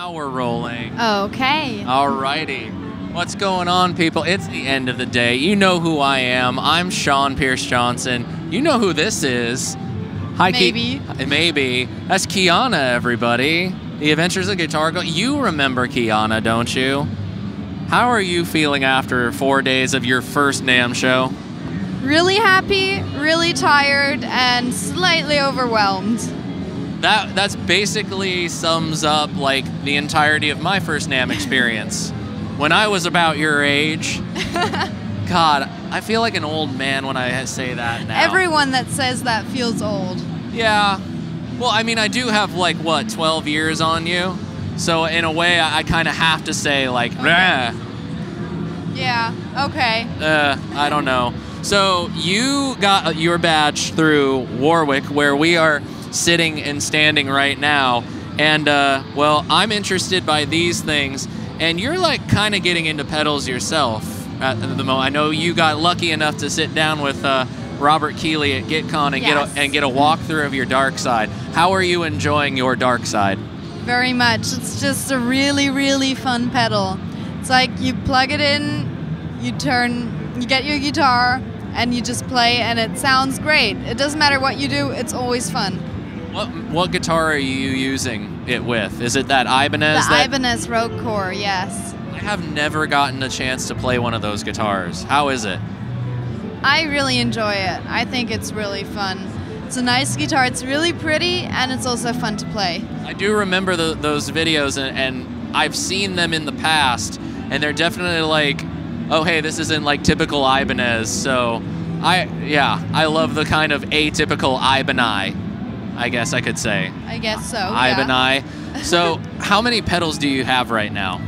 Now we're rolling. Okay. Alrighty. What's going on, people? It's the end of the day. You know who I am. I'm Sean Pierce Johnson. You know who this is. Hi, Maybe. Maybe. That's Kiana, everybody. The Adventures of Guitar Girl. You remember Kiana, don't you? How are you feeling after 4 days of your first NAMM show? Really happy, really tired, and slightly overwhelmed. That's basically sums up like the entirety of my first NAMM experience. When I was about your age, God, I feel like an old man when I say that now. Everyone that says that feels old. Yeah. Well, I mean, I do have like, what, 12 years on you? So in a way, I kind of have to say like, okay. Yeah, okay. I don't know. So you got your badge through Warwick, where we are sitting and standing right now. And, well, I'm interested by these things. And you're like kind of getting into pedals yourself at the moment. I know you got lucky enough to sit down with Robert Keeley at GitCon and get a walkthrough of your dark side. How are you enjoying your dark side? Very much. It's just a really, really fun pedal. It's like you plug it in, you get your guitar, and you just play, and it sounds great. It doesn't matter what you do, it's always fun. What guitar are you using it with? Is it that Ibanez? The Ibanez Rogue Core, yes. I have never gotten a chance to play one of those guitars. How is it? I really enjoy it. I think it's really fun. It's a nice guitar. It's really pretty, and it's also fun to play. I do remember those videos, and I've seen them in the past, and they're definitely like, oh, hey, this isn't like typical Ibanez. So, I love the kind of atypical Ibanez, I guess I could say. I guess so, Ibanez. Yeah. So, how many pedals do you have right now?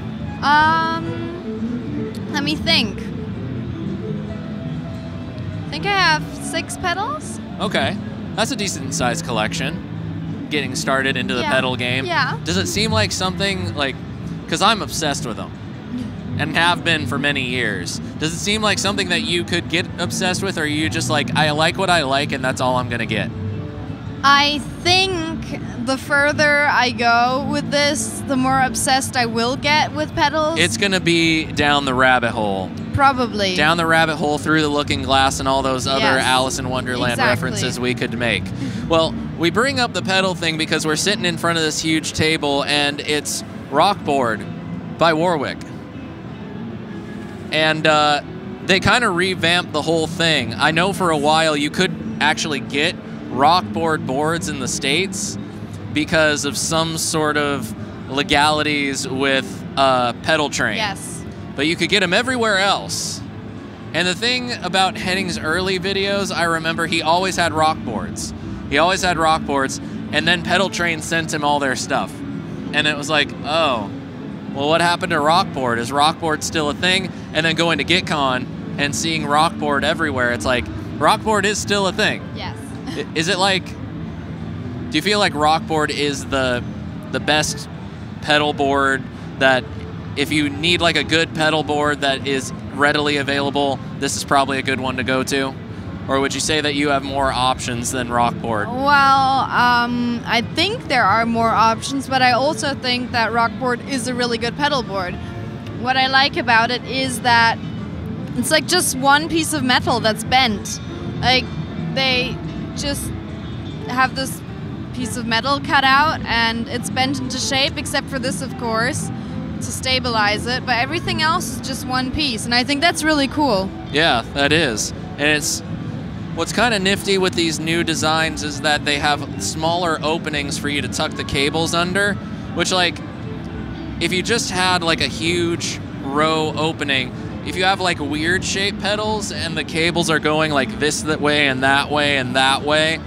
Let me think. I think I have 6 pedals. Okay. That's a decent sized collection. Getting started into the pedal game. Yeah. Does it seem like something like, because I'm obsessed with them and have been for many years. Does it seem like something that you could get obsessed with, or are you just like, I like what I like and that's all I'm going to get? I think the further I go with this, the more obsessed I will get with pedals. It's going to be down the rabbit hole. Probably. Down the rabbit hole, through the looking glass, and all those other Alice in Wonderland references we could make. Well, we bring up the pedal thing because we're sitting in front of this huge table, and it's Rockboard by Warwick. And they kind of revamped the whole thing. I know for a while you could actually get Rockboard boards in the States because of some sort of legalities with Pedaltrain. Yes. But you could get them everywhere else. And the thing about Henning's early videos, I remember he always had Rockboards. He always had Rockboards, and then Pedaltrain sent him all their stuff. And it was like, oh, well, what happened to Rockboard? Is Rockboard still a thing? And then going to GitCon and seeing Rockboard everywhere, it's like, Rockboard is still a thing. Yes. Is it like, do you feel like Rockboard is the best pedal board that if you need like a good pedal board that is readily available, this is probably a good one to go to? Or would you say that you have more options than Rockboard? Well, I think there are more options, but I also think that Rockboard is a really good pedal board. What I like about it is that it's like just one piece of metal that's bent. Like, they just have this piece of metal cut out and it's bent into shape, except for this, of course, to stabilize it, but everything else is just one piece, and I think that's really cool. Yeah, that is. And it's what's kind of nifty with these new designs is that they have smaller openings for you to tuck the cables under, which, like, if you just had like a huge row opening, if you have like weird shaped pedals and the cables are going like this, that way and that way and that way,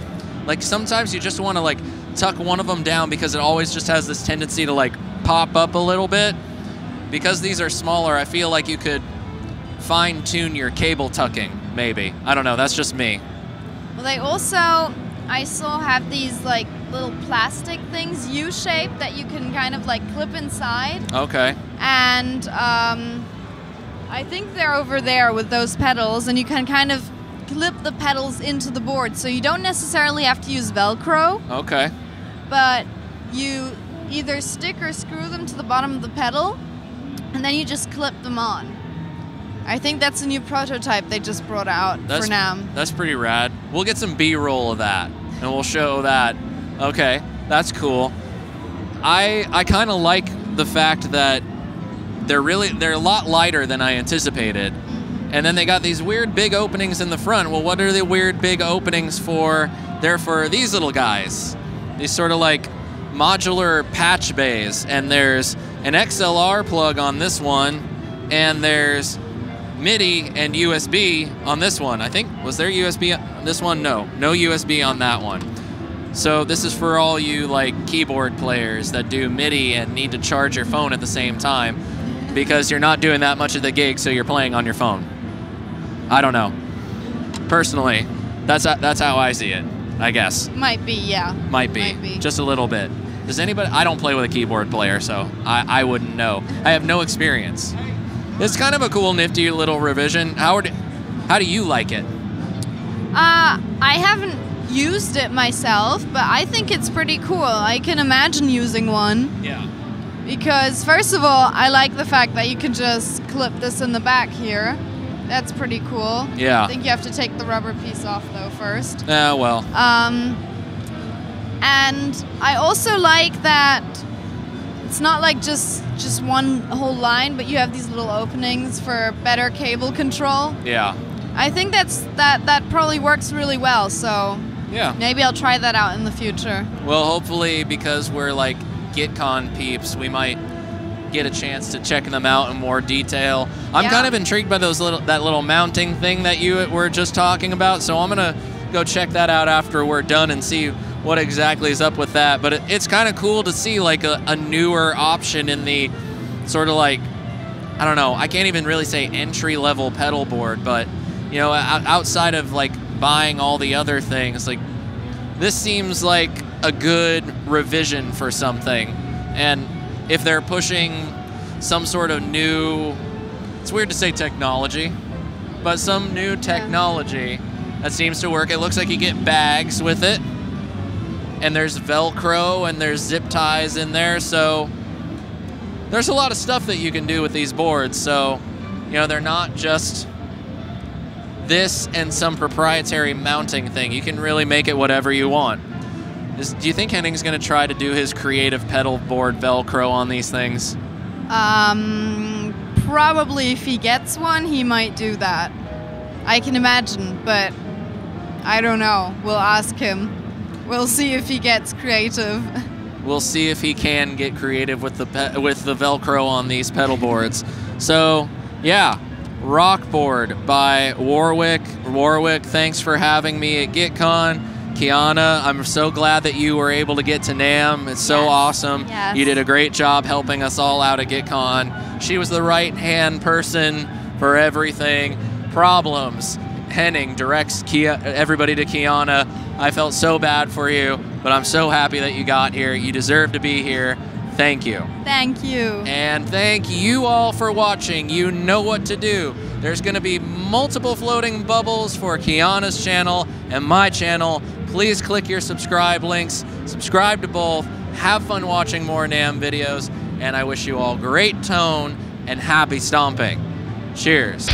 like sometimes you just want to like tuck one of them down because it always just has this tendency to like pop up a little bit. Because these are smaller, I feel like you could fine-tune your cable tucking, maybe. I don't know, that's just me. Well, they also, I saw, have these like little plastic things, U-shaped, that you can kind of like clip inside. Okay. And I think they're over there with those pedals, and you can kind of clip the pedals into the board, so you don't necessarily have to use Velcro. Okay. But you either stick or screw them to the bottom of the pedal, and then you just clip them on. I think that's a new prototype they just brought out for NAMM. That's pretty rad. We'll get some B-roll of that, and we'll show that. Okay, that's cool. I kind of like the fact that they're a lot lighter than I anticipated. And then they got these weird big openings in the front. Well, what are the weird big openings for? They're for these little guys. These sort of like modular patch bays. And there's an XLR plug on this one, and there's MIDI and USB on this one. I think, was there USB on this one? No USB on that one. So this is for all you like keyboard players that do MIDI and need to charge your phone at the same time, because you're not doing that much of the gig, so you're playing on your phone. I don't know. Personally, that's how I see it, I guess. Might be, yeah. Might be. Just a little bit. Does anybody? I don't play with a keyboard player, so I wouldn't know. I have no experience. It's kind of a cool, nifty little revision. How do you like it? I haven't used it myself, but I think it's pretty cool. I can imagine using one. Yeah. Because first of all, I like the fact that you can just clip this in the back here. That's pretty cool. Yeah. I think you have to take the rubber piece off though first. Yeah, well. And I also like that it's not like just one whole line, but you have these little openings for better cable control. Yeah. I think that probably works really well, so yeah. Maybe I'll try that out in the future. Well, hopefully, because we're like GitCon peeps, we might get a chance to check them out in more detail. I'm kind of intrigued by that little mounting thing that you were just talking about, so I'm gonna go check that out after we're done and see what exactly is up with that. But it's kind of cool to see like a newer option in the sort of like, I don't know, I can't even really say entry-level pedal board, but you know, outside of like buying all the other things, like this seems like a good revision for something. And if they're pushing some sort of new, it's weird to say technology, but some new technology that seems to work. It looks like you get bags with it, and there's Velcro and there's zip ties in there, so there's a lot of stuff that you can do with these boards. So, you know, they're not just this and some proprietary mounting thing. You can really make it whatever you want. Do you think Henning's going to try to do his creative pedal board Velcro on these things? Probably if he gets one, he might do that. I can imagine, but I don't know. We'll ask him. We'll see if he gets creative. We'll see if he can get creative with the Velcro on these pedal boards. So, yeah, Rockboard by Warwick. Warwick, thanks for having me at GitCon. Kiana, I'm so glad that you were able to get to NAMM. It's so awesome. Yes. You did a great job helping us all out at GitCon. She was the right-hand person for everything. Problems. Henning directs everybody to Kiana. I felt so bad for you, but I'm so happy that you got here. You deserve to be here. Thank you. Thank you. And thank you all for watching. You know what to do. There's going to be multiple floating bubbles for Kiana's channel and my channel. Please click your subscribe links. Subscribe to both. Have fun watching more NAMM videos. And I wish you all great tone and happy stomping. Cheers.